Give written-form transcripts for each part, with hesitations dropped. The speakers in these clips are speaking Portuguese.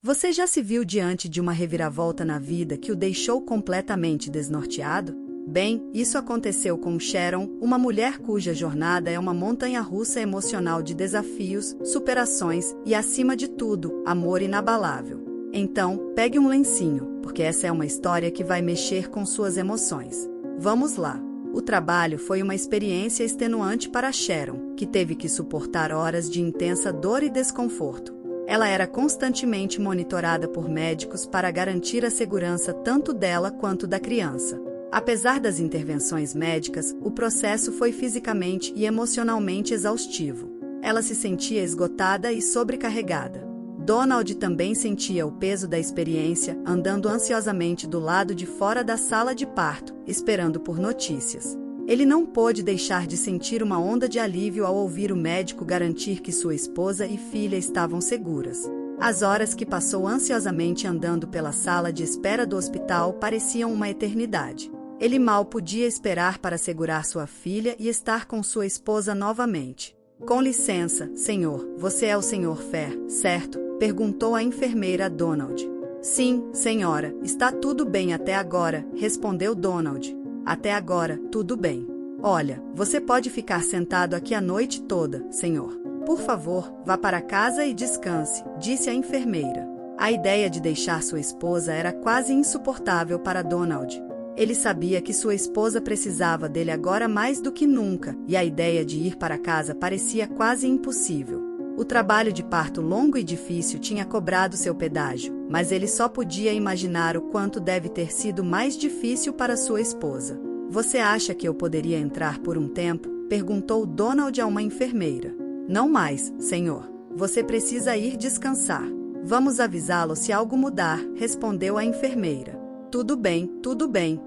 Você já se viu diante de uma reviravolta na vida que o deixou completamente desnorteado? Bem, isso aconteceu com Sharon, uma mulher cuja jornada é uma montanha-russa emocional de desafios, superações e, acima de tudo, amor inabalável. Então, pegue um lencinho, porque essa é uma história que vai mexer com suas emoções. Vamos lá! O trabalho foi uma experiência extenuante para Sharon, que teve que suportar horas de intensa dor e desconforto. Ela era constantemente monitorada por médicos para garantir a segurança tanto dela quanto da criança. Apesar das intervenções médicas, o processo foi fisicamente e emocionalmente exaustivo. Ela se sentia esgotada e sobrecarregada. Donald também sentia o peso da experiência, andando ansiosamente do lado de fora da sala de parto, esperando por notícias. Ele não pôde deixar de sentir uma onda de alívio ao ouvir o médico garantir que sua esposa e filha estavam seguras. As horas que passou ansiosamente andando pela sala de espera do hospital pareciam uma eternidade. Ele mal podia esperar para segurar sua filha e estar com sua esposa novamente. Com licença, senhor, você é o Sr. Fair, certo? Perguntou a enfermeira a Donald. Sim, senhora, está tudo bem até agora, respondeu Donald. Até agora, tudo bem. Olha, você pode ficar sentado aqui a noite toda, senhor. Por favor, vá para casa e descanse, disse a enfermeira. A ideia de deixar sua esposa era quase insuportável para Donald. Ele sabia que sua esposa precisava dele agora mais do que nunca, e a ideia de ir para casa parecia quase impossível. O trabalho de parto longo e difícil tinha cobrado seu pedágio, mas ele só podia imaginar o quanto deve ter sido mais difícil para sua esposa. Você acha que eu poderia entrar por um tempo? Perguntou Donald a uma enfermeira. Não mais, senhor. Você precisa ir descansar. Vamos avisá-lo se algo mudar, respondeu a enfermeira. Tudo bem,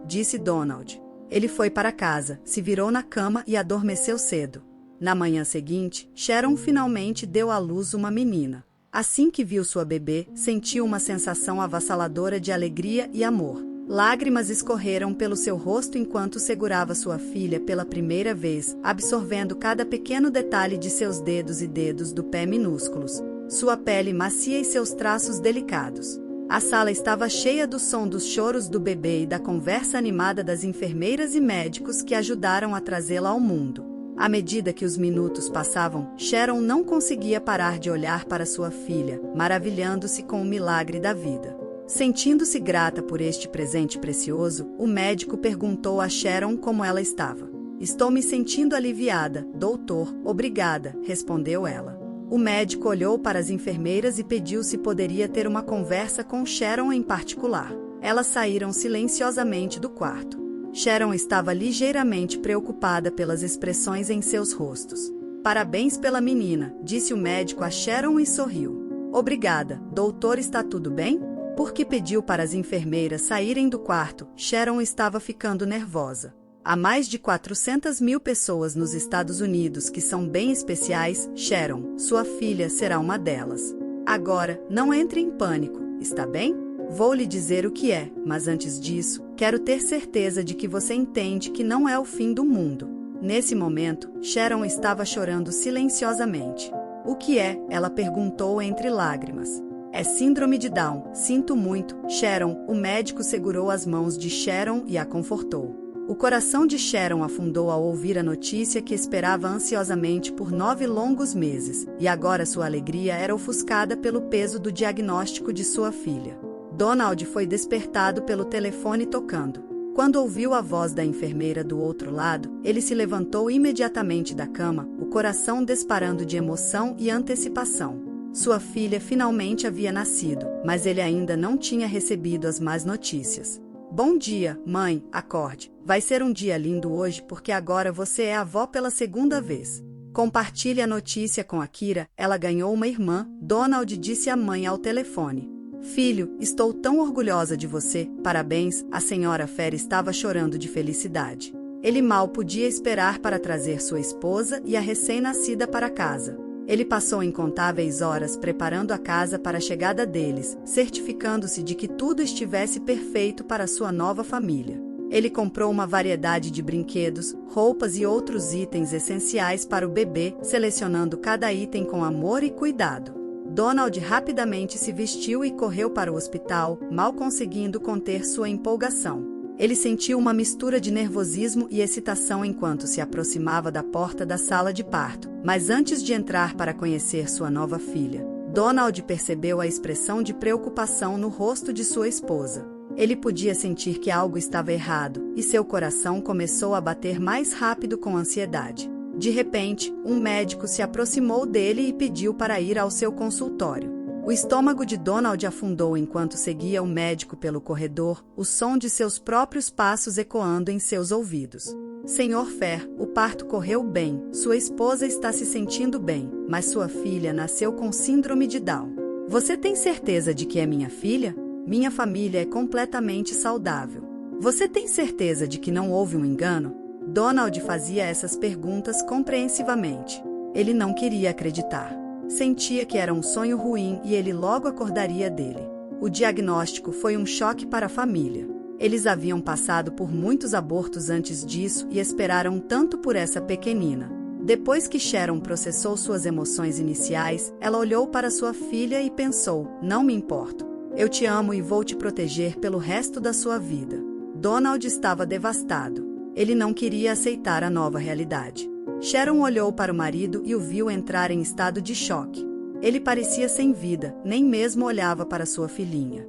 disse Donald. Ele foi para casa, se virou na cama e adormeceu cedo. Na manhã seguinte, Sharon finalmente deu à luz uma menina. Assim que viu sua bebê, sentiu uma sensação avassaladora de alegria e amor. Lágrimas escorreram pelo seu rosto enquanto segurava sua filha pela primeira vez, absorvendo cada pequeno detalhe de seus dedos e dedos do pé minúsculos, sua pele macia e seus traços delicados. A sala estava cheia do som dos choros do bebê e da conversa animada das enfermeiras e médicos que ajudaram a trazê-la ao mundo. À medida que os minutos passavam, Sharon não conseguia parar de olhar para sua filha, maravilhando-se com o milagre da vida. Sentindo-se grata por este presente precioso, o médico perguntou a Sharon como ela estava. Estou me sentindo aliviada, doutor, obrigada, respondeu ela. O médico olhou para as enfermeiras e pediu se poderia ter uma conversa com Sharon em particular. Elas saíram silenciosamente do quarto. Sharon estava ligeiramente preocupada pelas expressões em seus rostos. Parabéns pela menina, disse o médico a Sharon e sorriu. Obrigada, doutor, está tudo bem? Porque pediu para as enfermeiras saírem do quarto, Sharon estava ficando nervosa. Há mais de 400.000 pessoas nos Estados Unidos que são bem especiais, Sharon, sua filha será uma delas. Agora, não entre em pânico, está bem? Vou lhe dizer o que é, mas antes disso, quero ter certeza de que você entende que não é o fim do mundo. Nesse momento, Sharon estava chorando silenciosamente. O que é? Ela perguntou entre lágrimas. É síndrome de Down, sinto muito, Sharon. O médico segurou as mãos de Sharon e a confortou. O coração de Sharon afundou ao ouvir a notícia que esperava ansiosamente por 9 longos meses, e agora sua alegria era ofuscada pelo peso do diagnóstico de sua filha. Donald foi despertado pelo telefone tocando. Quando ouviu a voz da enfermeira do outro lado, ele se levantou imediatamente da cama, o coração disparando de emoção e antecipação. Sua filha finalmente havia nascido, mas ele ainda não tinha recebido as más notícias. Bom dia, mãe, acorde. Vai ser um dia lindo hoje porque agora você é avó pela segunda vez. Compartilhe a notícia com a Kira, ela ganhou uma irmã, Donald disse à mãe ao telefone. Filho, estou tão orgulhosa de você, parabéns, a senhora Fair estava chorando de felicidade. Ele mal podia esperar para trazer sua esposa e a recém-nascida para casa. Ele passou incontáveis horas preparando a casa para a chegada deles, certificando-se de que tudo estivesse perfeito para sua nova família. Ele comprou uma variedade de brinquedos, roupas e outros itens essenciais para o bebê, selecionando cada item com amor e cuidado. Donald rapidamente se vestiu e correu para o hospital, mal conseguindo conter sua empolgação. Ele sentiu uma mistura de nervosismo e excitação enquanto se aproximava da porta da sala de parto, mas antes de entrar para conhecer sua nova filha, Donald percebeu a expressão de preocupação no rosto de sua esposa. Ele podia sentir que algo estava errado, e seu coração começou a bater mais rápido com ansiedade. De repente, um médico se aproximou dele e pediu para ir ao seu consultório. O estômago de Donald afundou enquanto seguia o médico pelo corredor, o som de seus próprios passos ecoando em seus ouvidos. Sr. Fer, o parto correu bem, sua esposa está se sentindo bem, mas sua filha nasceu com síndrome de Down. Você tem certeza de que é minha filha? Minha família é completamente saudável. Você tem certeza de que não houve um engano? Donald fazia essas perguntas compreensivamente. Ele não queria acreditar. Sentia que era um sonho ruim e ele logo acordaria dele. O diagnóstico foi um choque para a família. Eles haviam passado por muitos abortos antes disso e esperaram tanto por essa pequenina. Depois que Sharon processou suas emoções iniciais, ela olhou para sua filha e pensou: não me importo. Eu te amo e vou te proteger pelo resto da sua vida. Donald estava devastado. Ele não queria aceitar a nova realidade. Sharon olhou para o marido e o viu entrar em estado de choque. Ele parecia sem vida, nem mesmo olhava para sua filhinha.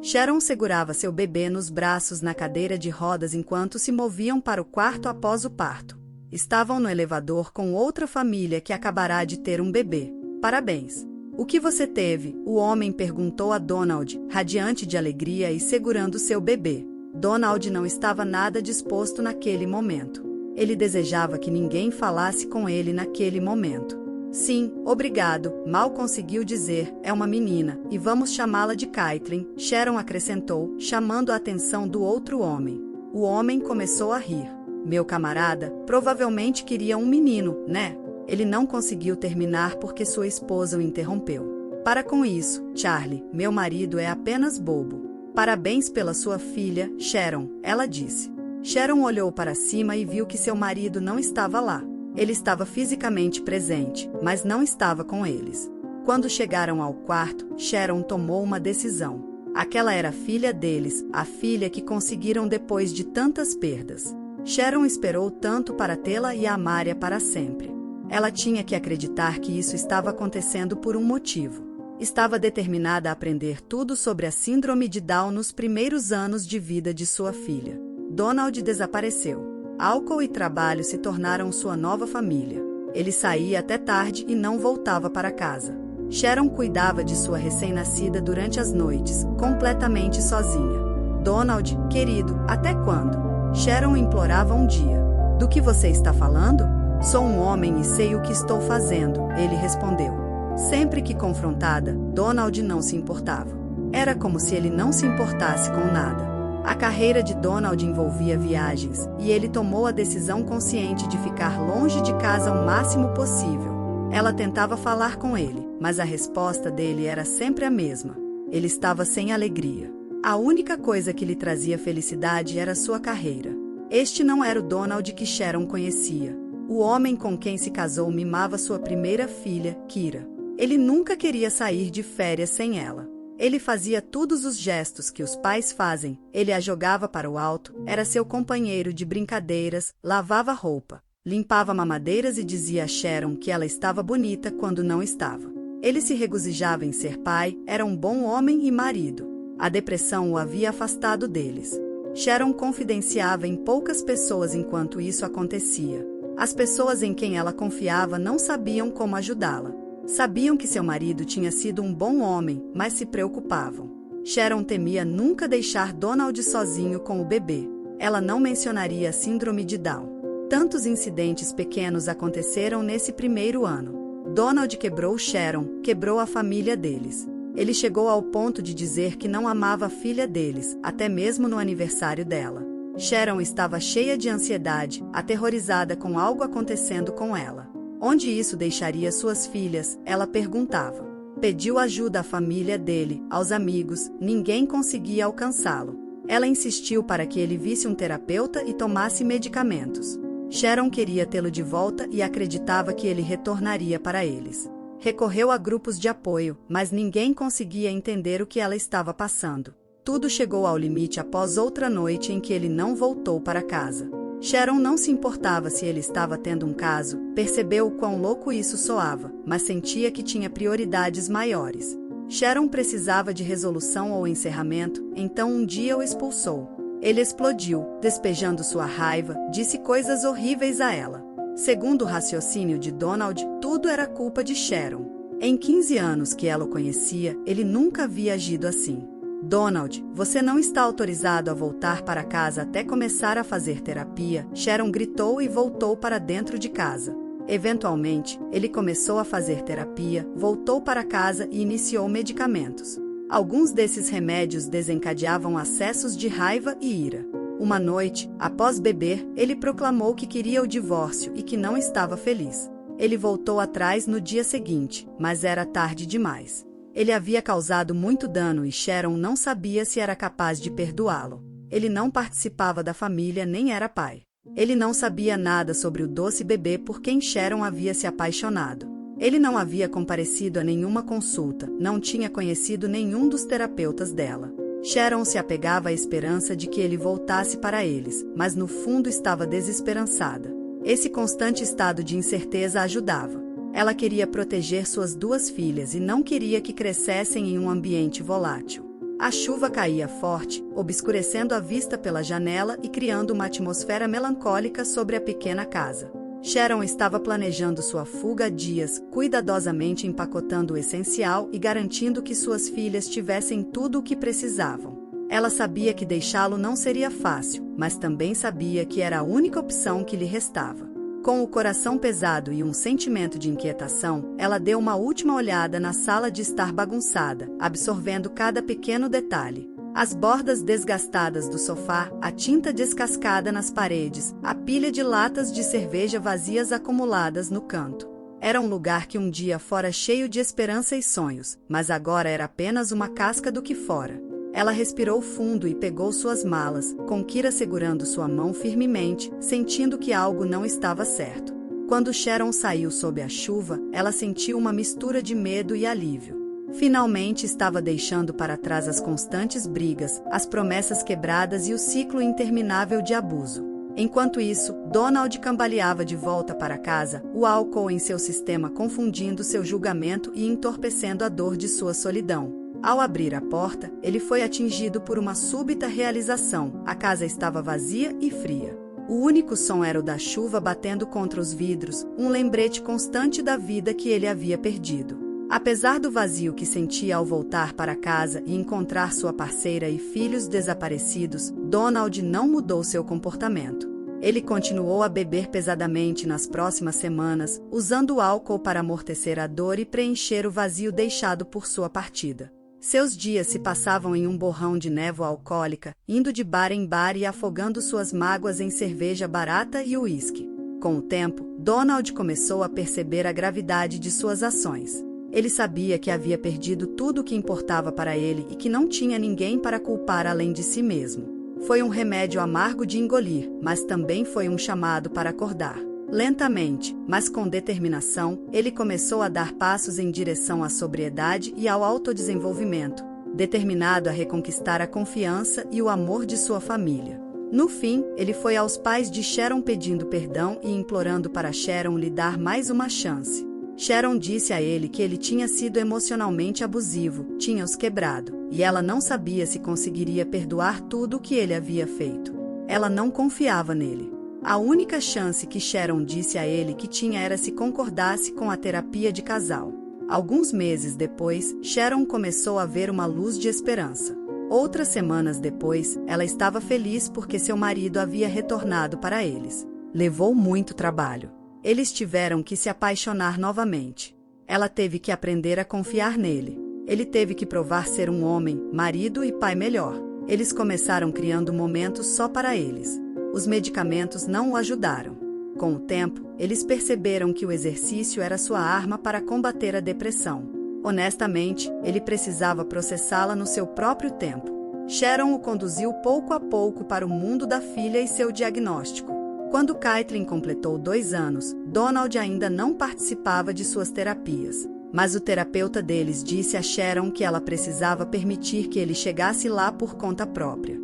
Sharon segurava seu bebê nos braços na cadeira de rodas enquanto se moviam para o quarto após o parto. Estavam no elevador com outra família que acabará de ter um bebê. Parabéns! O que você teve? O homem perguntou a Donald, radiante de alegria e segurando seu bebê. Donald não estava nada disposto naquele momento. Ele desejava que ninguém falasse com ele naquele momento. Sim, obrigado, mal conseguiu dizer, é uma menina, e vamos chamá-la de Caitlin, Sharon acrescentou, chamando a atenção do outro homem. O homem começou a rir. Meu camarada, provavelmente queria um menino, né? Ele não conseguiu terminar porque sua esposa o interrompeu. Para com isso, Charlie, meu marido é apenas bobo. Parabéns pela sua filha, Sharon, ela disse. Sharon olhou para cima e viu que seu marido não estava lá. Ele estava fisicamente presente, mas não estava com eles. Quando chegaram ao quarto, Sharon tomou uma decisão. Aquela era a filha deles, a filha que conseguiram depois de tantas perdas. Sharon esperou tanto para tê-la e amá-la para sempre. Ela tinha que acreditar que isso estava acontecendo por um motivo. Estava determinada a aprender tudo sobre a síndrome de Down nos primeiros anos de vida de sua filha. Donald desapareceu. Álcool e trabalho se tornaram sua nova família. Ele saía até tarde e não voltava para casa. Sharon cuidava de sua recém-nascida durante as noites, completamente sozinha. Donald, querido, até quando? Sharon implorava um dia. Do que você está falando? Sou um homem e sei o que estou fazendo, ele respondeu. Sempre que confrontada, Donald não se importava. Era como se ele não se importasse com nada. A carreira de Donald envolvia viagens, e ele tomou a decisão consciente de ficar longe de casa o máximo possível. Ela tentava falar com ele, mas a resposta dele era sempre a mesma. Ele estava sem alegria. A única coisa que lhe trazia felicidade era sua carreira. Este não era o Donald que Sharon conhecia. O homem com quem se casou mimava sua primeira filha, Kira. Ele nunca queria sair de férias sem ela. Ele fazia todos os gestos que os pais fazem, ele a jogava para o alto, era seu companheiro de brincadeiras, lavava roupa, limpava mamadeiras e dizia a Sharon que ela estava bonita quando não estava. Ele se regozijava em ser pai, era um bom homem e marido. A depressão o havia afastado deles. Sharon confidenciava em poucas pessoas enquanto isso acontecia. As pessoas em quem ela confiava não sabiam como ajudá-la. Sabiam que seu marido tinha sido um bom homem, mas se preocupavam. Sharon temia nunca deixar Donald sozinho com o bebê. Ela não mencionaria a síndrome de Down. Tantos incidentes pequenos aconteceram nesse primeiro ano. Donald quebrou Sharon, quebrou a família deles. Ele chegou ao ponto de dizer que não amava a filha deles, até mesmo no aniversário dela. Sharon estava cheia de ansiedade, aterrorizada com algo acontecendo com ela. Onde isso deixaria suas filhas? Ela perguntava. Pediu ajuda à família dele, aos amigos, ninguém conseguia alcançá-lo. Ela insistiu para que ele visse um terapeuta e tomasse medicamentos. Sharon queria tê-lo de volta e acreditava que ele retornaria para eles. Recorreu a grupos de apoio, mas ninguém conseguia entender o que ela estava passando. Tudo chegou ao limite após outra noite em que ele não voltou para casa. Sharon não se importava se ele estava tendo um caso, percebeu o quão louco isso soava, mas sentia que tinha prioridades maiores. Sharon precisava de resolução ou encerramento, então um dia o expulsou. Ele explodiu, despejando sua raiva, disse coisas horríveis a ela. Segundo o raciocínio de Donald, tudo era culpa de Sharon. Em 15 anos que ela o conhecia, ele nunca havia agido assim. Donald, você não está autorizado a voltar para casa até começar a fazer terapia, Sharon gritou e voltou para dentro de casa. Eventualmente, ele começou a fazer terapia, voltou para casa e iniciou medicamentos. Alguns desses remédios desencadeavam acessos de raiva e ira. Uma noite, após beber, ele proclamou que queria o divórcio e que não estava feliz. Ele voltou atrás no dia seguinte, mas era tarde demais. Ele havia causado muito dano e Sharon não sabia se era capaz de perdoá-lo. Ele não participava da família nem era pai. Ele não sabia nada sobre o doce bebê por quem Sharon havia se apaixonado. Ele não havia comparecido a nenhuma consulta, não tinha conhecido nenhum dos terapeutas dela. Sharon se apegava à esperança de que ele voltasse para eles, mas no fundo estava desesperançada. Esse constante estado de incerteza a ajudava. Ela queria proteger suas 2 filhas e não queria que crescessem em um ambiente volátil. A chuva caía forte, obscurecendo a vista pela janela e criando uma atmosfera melancólica sobre a pequena casa. Sharon estava planejando sua fuga há dias, cuidadosamente empacotando o essencial e garantindo que suas filhas tivessem tudo o que precisavam. Ela sabia que deixá-lo não seria fácil, mas também sabia que era a única opção que lhe restava. Com o coração pesado e um sentimento de inquietação, ela deu uma última olhada na sala de estar bagunçada, absorvendo cada pequeno detalhe. As bordas desgastadas do sofá, a tinta descascada nas paredes, a pilha de latas de cerveja vazias acumuladas no canto. Era um lugar que um dia fora cheio de esperança e sonhos, mas agora era apenas uma casca do que fora. Ela respirou fundo e pegou suas malas, com Kira segurando sua mão firmemente, sentindo que algo não estava certo. Quando Sharon saiu sob a chuva, ela sentiu uma mistura de medo e alívio. Finalmente estava deixando para trás as constantes brigas, as promessas quebradas e o ciclo interminável de abuso. Enquanto isso, Donald cambaleava de volta para casa, o álcool em seu sistema confundindo seu julgamento e entorpecendo a dor de sua solidão. Ao abrir a porta, ele foi atingido por uma súbita realização: a casa estava vazia e fria. O único som era o da chuva batendo contra os vidros, um lembrete constante da vida que ele havia perdido. Apesar do vazio que sentia ao voltar para casa e encontrar sua parceira e filhos desaparecidos, Donald não mudou seu comportamento. Ele continuou a beber pesadamente nas próximas semanas, usando o álcool para amortecer a dor e preencher o vazio deixado por sua partida. Seus dias se passavam em um borrão de névoa alcoólica, indo de bar em bar e afogando suas mágoas em cerveja barata e uísque. Com o tempo, Donald começou a perceber a gravidade de suas ações. Ele sabia que havia perdido tudo o que importava para ele e que não tinha ninguém para culpar além de si mesmo. Foi um remédio amargo de engolir, mas também foi um chamado para acordar. Lentamente, mas com determinação, ele começou a dar passos em direção à sobriedade e ao autodesenvolvimento, determinado a reconquistar a confiança e o amor de sua família. No fim, ele foi aos pais de Sharon pedindo perdão e implorando para Sharon lhe dar mais uma chance. Sharon disse a ele que ele tinha sido emocionalmente abusivo, tinha os quebrado, e ela não sabia se conseguiria perdoar tudo o que ele havia feito. Ela não confiava nele. A única chance que Sharon disse a ele que tinha era se concordasse com a terapia de casal. Alguns meses depois, Sharon começou a ver uma luz de esperança. Outras semanas depois, ela estava feliz porque seu marido havia retornado para eles. Levou muito trabalho. Eles tiveram que se apaixonar novamente. Ela teve que aprender a confiar nele. Ele teve que provar ser um homem, marido e pai melhor. Eles começaram criando momentos só para eles. Os medicamentos não o ajudaram. Com o tempo, eles perceberam que o exercício era sua arma para combater a depressão. Honestamente, ele precisava processá-la no seu próprio tempo. Sharon o conduziu pouco a pouco para o mundo da filha e seu diagnóstico. Quando Caitlin completou 2 anos, Donald ainda não participava de suas terapias. mas o terapeuta deles disse a Sharon que ela precisava permitir que ele chegasse lá por conta própria.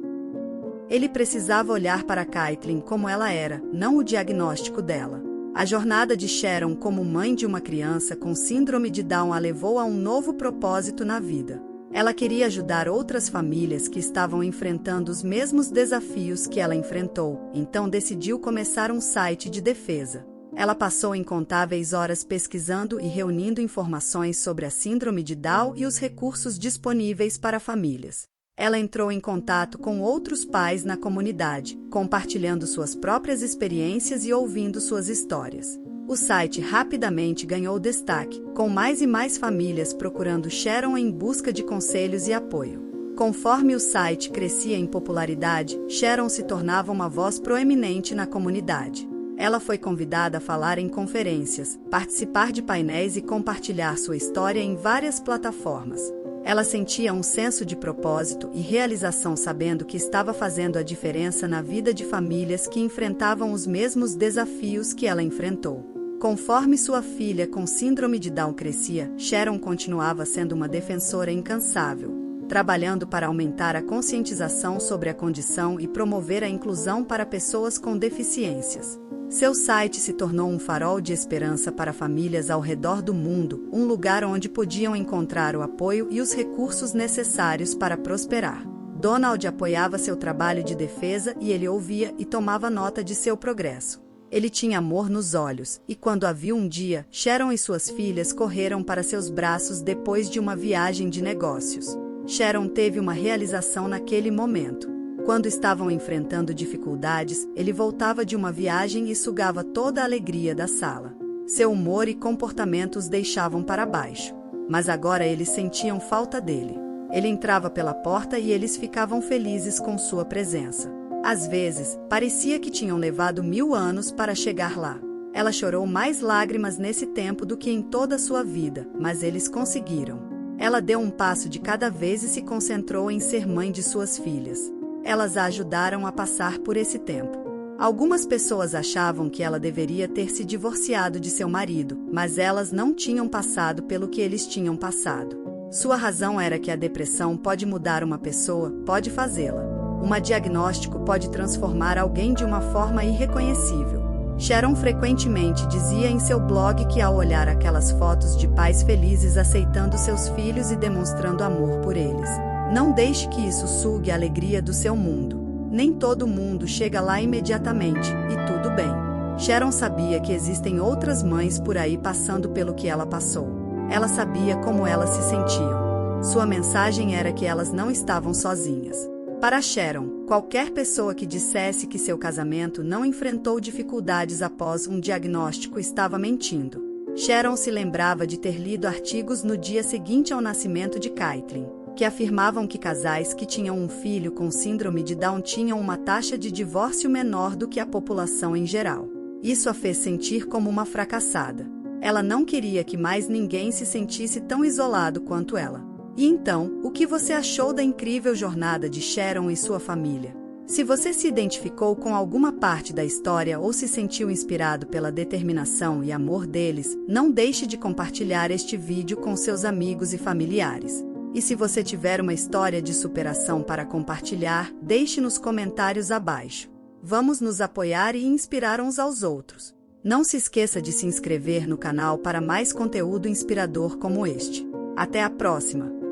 Ele precisava olhar para Caitlin como ela era, não o diagnóstico dela. A jornada de Sharon como mãe de uma criança com síndrome de Down a levou a um novo propósito na vida. Ela queria ajudar outras famílias que estavam enfrentando os mesmos desafios que ela enfrentou, então decidiu começar um site de defesa. Ela passou incontáveis horas pesquisando e reunindo informações sobre a síndrome de Down e os recursos disponíveis para famílias. Ela entrou em contato com outros pais na comunidade, compartilhando suas próprias experiências e ouvindo suas histórias. O site rapidamente ganhou destaque, com mais e mais famílias procurando Sharon em busca de conselhos e apoio. Conforme o site crescia em popularidade, Sharon se tornava uma voz proeminente na comunidade. Ela foi convidada a falar em conferências, participar de painéis e compartilhar sua história em várias plataformas. Ela sentia um senso de propósito e realização sabendo que estava fazendo a diferença na vida de famílias que enfrentavam os mesmos desafios que ela enfrentou. Conforme sua filha com síndrome de Down crescia, Sharon continuava sendo uma defensora incansável, trabalhando para aumentar a conscientização sobre a condição e promover a inclusão para pessoas com deficiências. Seu site se tornou um farol de esperança para famílias ao redor do mundo, um lugar onde podiam encontrar o apoio e os recursos necessários para prosperar. Donald apoiava seu trabalho de defesa e ele ouvia e tomava nota de seu progresso. Ele tinha amor nos olhos, e quando a viu um dia, Sharon e suas filhas correram para seus braços depois de uma viagem de negócios. Sharon teve uma realização naquele momento. Quando estavam enfrentando dificuldades, ele voltava de uma viagem e sugava toda a alegria da sala. Seu humor e comportamento os deixavam para baixo. Mas agora eles sentiam falta dele. Ele entrava pela porta e eles ficavam felizes com sua presença. Às vezes, parecia que tinham levado 1000 anos para chegar lá. Ela chorou mais lágrimas nesse tempo do que em toda a sua vida, mas eles conseguiram. Ela deu um passo de cada vez e se concentrou em ser mãe de suas filhas. Elas a ajudaram a passar por esse tempo. Algumas pessoas achavam que ela deveria ter se divorciado de seu marido, mas elas não tinham passado pelo que eles tinham passado. Sua razão era que a depressão pode mudar uma pessoa, pode fazê-la. Um diagnóstico pode transformar alguém de uma forma irreconhecível. Sharon frequentemente dizia em seu blog que ao olhar aquelas fotos de pais felizes aceitando seus filhos e demonstrando amor por eles, não deixe que isso sugue a alegria do seu mundo. Nem todo mundo chega lá imediatamente, e tudo bem. Sharon sabia que existem outras mães por aí passando pelo que ela passou. Ela sabia como elas se sentiam. Sua mensagem era que elas não estavam sozinhas. Para Sharon, qualquer pessoa que dissesse que seu casamento não enfrentou dificuldades após um diagnóstico estava mentindo. Sharon se lembrava de ter lido artigos no dia seguinte ao nascimento de Caitlin, que afirmavam que casais que tinham um filho com síndrome de Down tinham uma taxa de divórcio menor do que a população em geral. Isso a fez sentir como uma fracassada. Ela não queria que mais ninguém se sentisse tão isolado quanto ela. E então, o que você achou da incrível jornada de Sharon e sua família? Se você se identificou com alguma parte da história ou se sentiu inspirado pela determinação e amor deles, não deixe de compartilhar este vídeo com seus amigos e familiares. E se você tiver uma história de superação para compartilhar, deixe nos comentários abaixo. Vamos nos apoiar e inspirar uns aos outros. Não se esqueça de se inscrever no canal para mais conteúdo inspirador como este. Até a próxima!